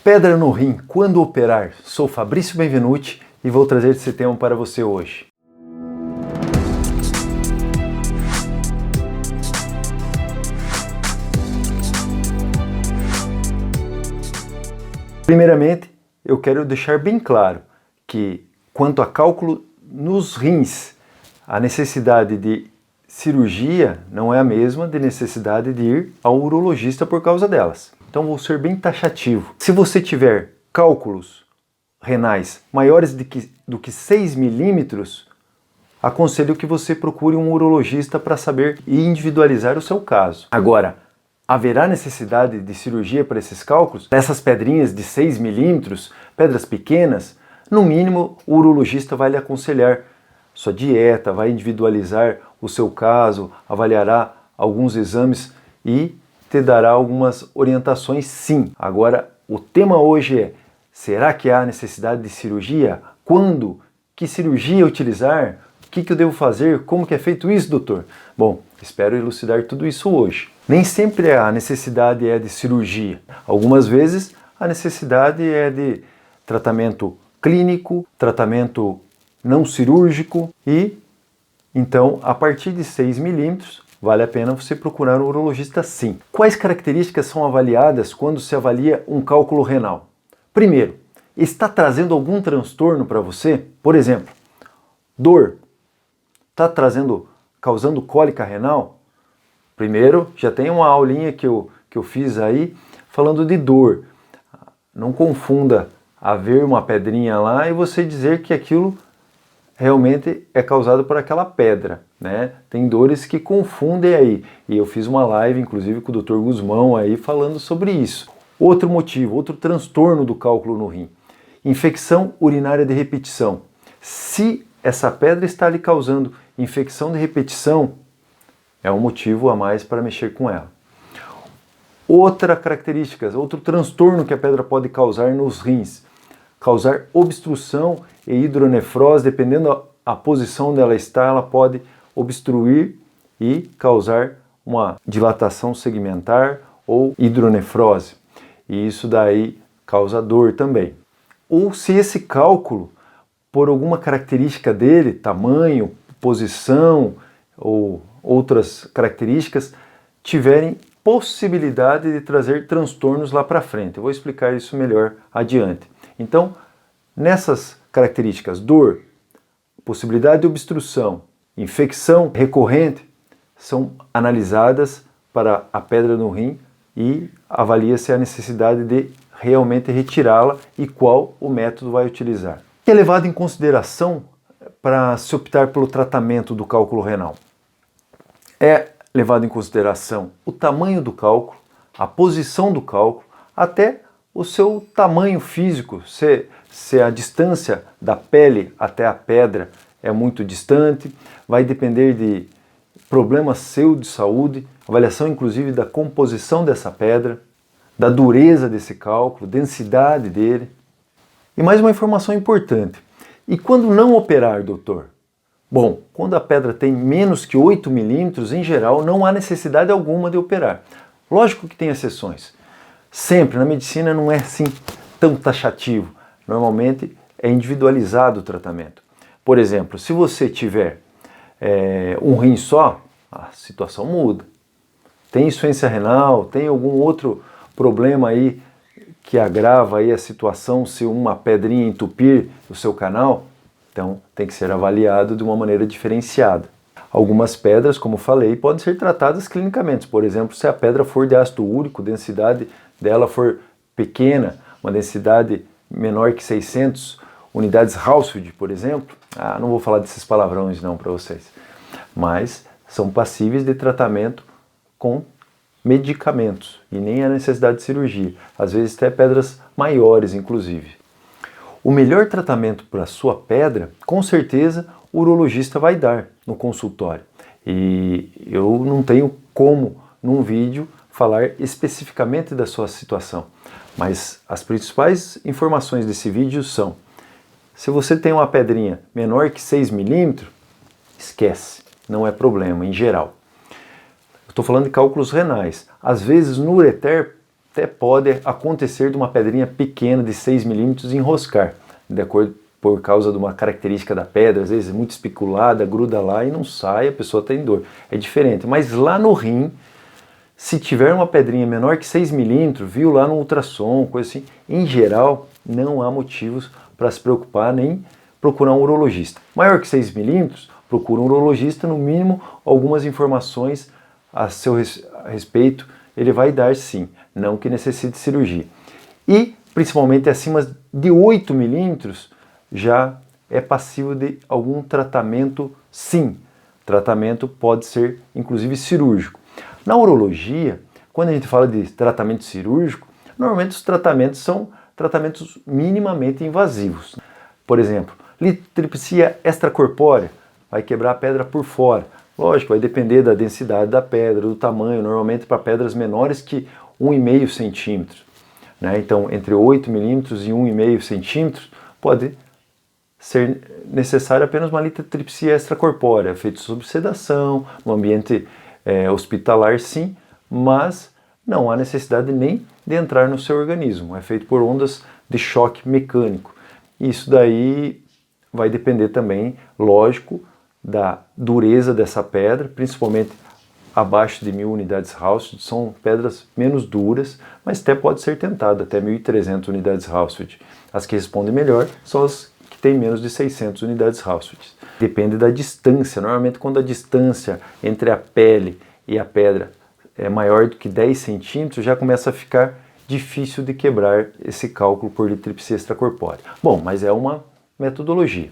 Pedra no rim, quando operar? Sou Fabrício Benvenuti e vou trazer esse tema para você hoje. Primeiramente, eu quero deixar bem claro que, quanto a cálculo nos rins, a necessidade de cirurgia não é a mesma de necessidade de ir ao urologista por causa delas. Então vou ser bem taxativo. Se você tiver cálculos renais maiores do que 6 milímetros, aconselho que você procure um urologista para saber e individualizar o seu caso. Agora, haverá necessidade de cirurgia para esses cálculos? Essas pedrinhas de 6 milímetros, pedras pequenas, no mínimo o urologista vai lhe aconselhar sua dieta, vai individualizar o seu caso, avaliará alguns exames e te dará algumas orientações, sim. Agora, o tema hoje é: será que há necessidade de cirurgia? Quando? Que cirurgia utilizar? O que eu devo fazer? Como que é feito isso, doutor? Bom, espero elucidar tudo isso hoje. Nem sempre a necessidade é de cirurgia. Algumas vezes a necessidade é de tratamento clínico, tratamento não cirúrgico e, então, a partir de 6 milímetros, vale a pena você procurar um urologista, sim. Quais características são avaliadas quando se avalia um cálculo renal? Primeiro, está trazendo algum transtorno para você? Por exemplo, dor. Está causando cólica renal? Primeiro, já tem uma aulinha que eu fiz aí falando de dor. Não confunda haver uma pedrinha lá e você dizer que aquilo realmente é causado por aquela pedra, né? Tem dores que confundem aí. E eu fiz uma live, inclusive, com o Dr. Guzmão aí falando sobre isso. Outro motivo, outro transtorno do cálculo no rim. Infecção urinária de repetição. Se essa pedra está lhe causando infecção de repetição, é um motivo a mais para mexer com ela. Outra característica, outro transtorno que a pedra pode causar nos rins. Causar obstrução e hidronefrose, dependendo da posição onde ela está, ela pode obstruir e causar uma dilatação segmentar ou hidronefrose. E isso daí causa dor também. Ou se esse cálculo, por alguma característica dele, tamanho, posição ou outras características, tiverem possibilidade de trazer transtornos lá para frente. Eu vou explicar isso melhor adiante. Então, nessas características, dor, possibilidade de obstrução, infecção recorrente, são analisadas para a pedra no rim e avalia-se a necessidade de realmente retirá-la e qual o método vai utilizar. O que é levado em consideração para se optar pelo tratamento do cálculo renal? É levado em consideração o tamanho do cálculo, a posição do cálculo, até o seu tamanho físico, se a distância da pele até a pedra é muito distante, vai depender de problemas seu de saúde, avaliação inclusive da composição dessa pedra, da dureza desse cálculo, densidade dele. E mais uma informação importante: e quando não operar, doutor? Bom, quando a pedra tem menos que 8 milímetros, em geral, não há necessidade alguma de operar. Lógico que tem exceções. Sempre, na medicina não é assim tão taxativo. Normalmente é individualizado o tratamento. Por exemplo, se você tiver um rim só, a situação muda. Tem insuficiência renal, tem algum outro problema aí que agrava aí a situação se uma pedrinha entupir o seu canal, então tem que ser avaliado de uma maneira diferenciada. Algumas pedras, como falei, podem ser tratadas clinicamente. Por exemplo, se a pedra for de ácido úrico, densidade dela for pequena, uma densidade menor que 600 unidades Hounsfield, por exemplo. Não vou falar desses palavrões não para vocês. Mas são passíveis de tratamento com medicamentos e nem há necessidade de cirurgia. Às vezes até pedras maiores, inclusive. O melhor tratamento para a sua pedra, com certeza, o urologista vai dar no consultório. E eu não tenho como, num vídeo, falar especificamente da sua situação. Mas as principais informações desse vídeo são: se você tem uma pedrinha menor que 6 milímetros, esquece, não é problema em geral. Eu estou falando de cálculos renais. Às vezes no ureter até pode acontecer de uma pedrinha pequena de 6 milímetros enroscar, de acordo por causa de uma característica da pedra, às vezes é muito especulada, gruda lá e não sai, a pessoa tem dor. É diferente, mas lá no rim, se tiver uma pedrinha menor que 6 milímetros, viu lá no ultrassom, coisa assim, em geral, não há motivos para se preocupar nem procurar um urologista. Maior que 6 milímetros, procura um urologista, no mínimo, algumas informações a seu respeito, ele vai dar sim, não que necessite cirurgia. E, principalmente acima de 8 milímetros, já é passível de algum tratamento sim. Tratamento pode ser, inclusive, cirúrgico. Na urologia, quando a gente fala de tratamento cirúrgico, normalmente os tratamentos são tratamentos minimamente invasivos. Por exemplo, litripsia extracorpórea, vai quebrar a pedra por fora. Lógico, vai depender da densidade da pedra, do tamanho, normalmente para pedras menores que 1,5 centímetros. Né? Então, entre 8 milímetros e 1,5 centímetros, pode ser necessária apenas uma litripsia extracorpórea, feito sob sedação, no ambiente hospitalar sim, mas não há necessidade nem de entrar no seu organismo, é feito por ondas de choque mecânico. Isso daí vai depender também, lógico, da dureza dessa pedra, principalmente abaixo de 1.000 unidades Hounsfield, são pedras menos duras, mas até pode ser tentado, até 1.300 unidades Hounsfield. As que respondem melhor são as que têm menos de 600 unidades Hounsfield. Depende da distância, normalmente quando a distância entre a pele e a pedra é maior do que 10 centímetros, já começa a ficar difícil de quebrar esse cálculo por litripsia extracorpórea. Bom, mas é uma metodologia.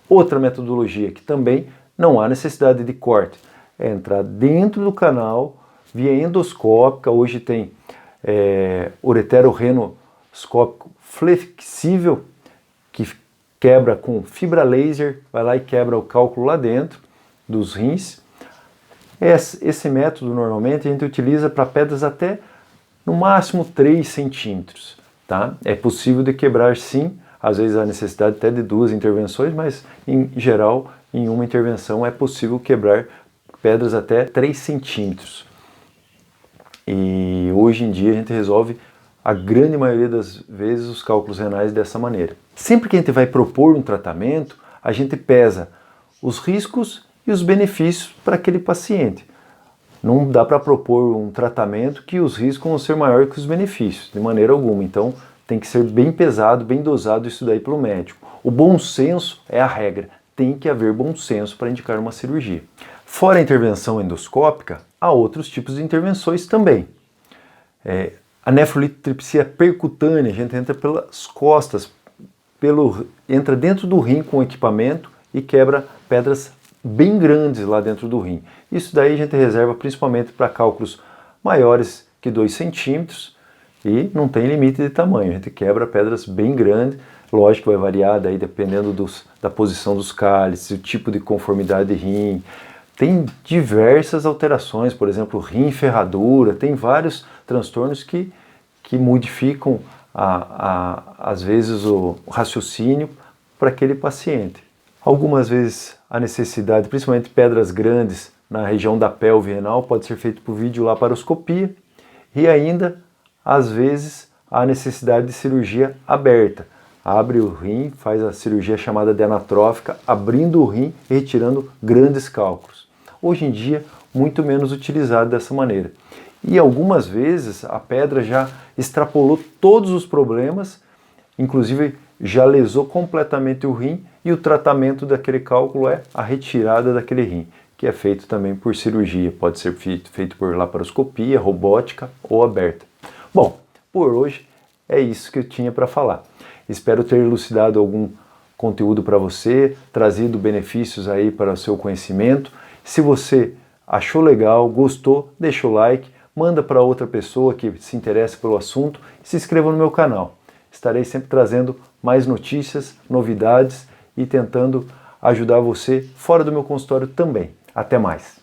Outra metodologia que também não há necessidade de corte é entrar dentro do canal via endoscópica. Hoje tem ureterorenoscópico flexível que quebra com fibra laser, vai lá e quebra o cálculo lá dentro dos rins. Esse método normalmente a gente utiliza para pedras até no máximo 3 centímetros. Tá? É possível de quebrar sim, às vezes há necessidade até de 2 intervenções, mas em geral em uma intervenção é possível quebrar pedras até 3 centímetros. E hoje em dia a gente resolve a grande maioria das vezes os cálculos renais dessa maneira. Sempre que a gente vai propor um tratamento, a gente pesa os riscos e os benefícios para aquele paciente. Não dá para propor um tratamento que os riscos vão ser maiores que os benefícios, de maneira alguma. Então tem que ser bem pesado, bem dosado isso daí pelo médico. O bom senso é a regra. Tem que haver bom senso para indicar uma cirurgia. Fora a intervenção endoscópica, há outros tipos de intervenções também. A nefrolitripsia percutânea, a gente entra pelas costas, entra dentro do rim com equipamento e quebra pedras bem grandes lá dentro do rim. Isso daí a gente reserva principalmente para cálculos maiores que 2 centímetros e não tem limite de tamanho. A gente quebra pedras bem grandes, lógico que vai variar daí dependendo da posição dos cálices, o tipo de conformidade de rim. Tem diversas alterações, por exemplo, rim ferradura, tem vários transtornos que modificam às vezes o raciocínio para aquele paciente. Algumas vezes a necessidade, principalmente pedras grandes na região da pelve renal, pode ser feito por videolaparoscopia e ainda, às vezes, a necessidade de cirurgia aberta. Abre o rim, faz a cirurgia chamada de anatrófica, abrindo o rim e retirando grandes cálculos. Hoje em dia, muito menos utilizado dessa maneira. E algumas vezes a pedra já extrapolou todos os problemas, inclusive já lesou completamente o rim e o tratamento daquele cálculo é a retirada daquele rim, que é feito também por cirurgia, pode ser feito por laparoscopia, robótica ou aberta. Bom, por hoje é isso que eu tinha para falar. Espero ter elucidado algum conteúdo para você, trazido benefícios aí para o seu conhecimento. Se você achou legal, gostou, deixa o like, manda para outra pessoa que se interessa pelo assunto e se inscreva no meu canal. Estarei sempre trazendo mais notícias, novidades e tentando ajudar você fora do meu consultório também. Até mais!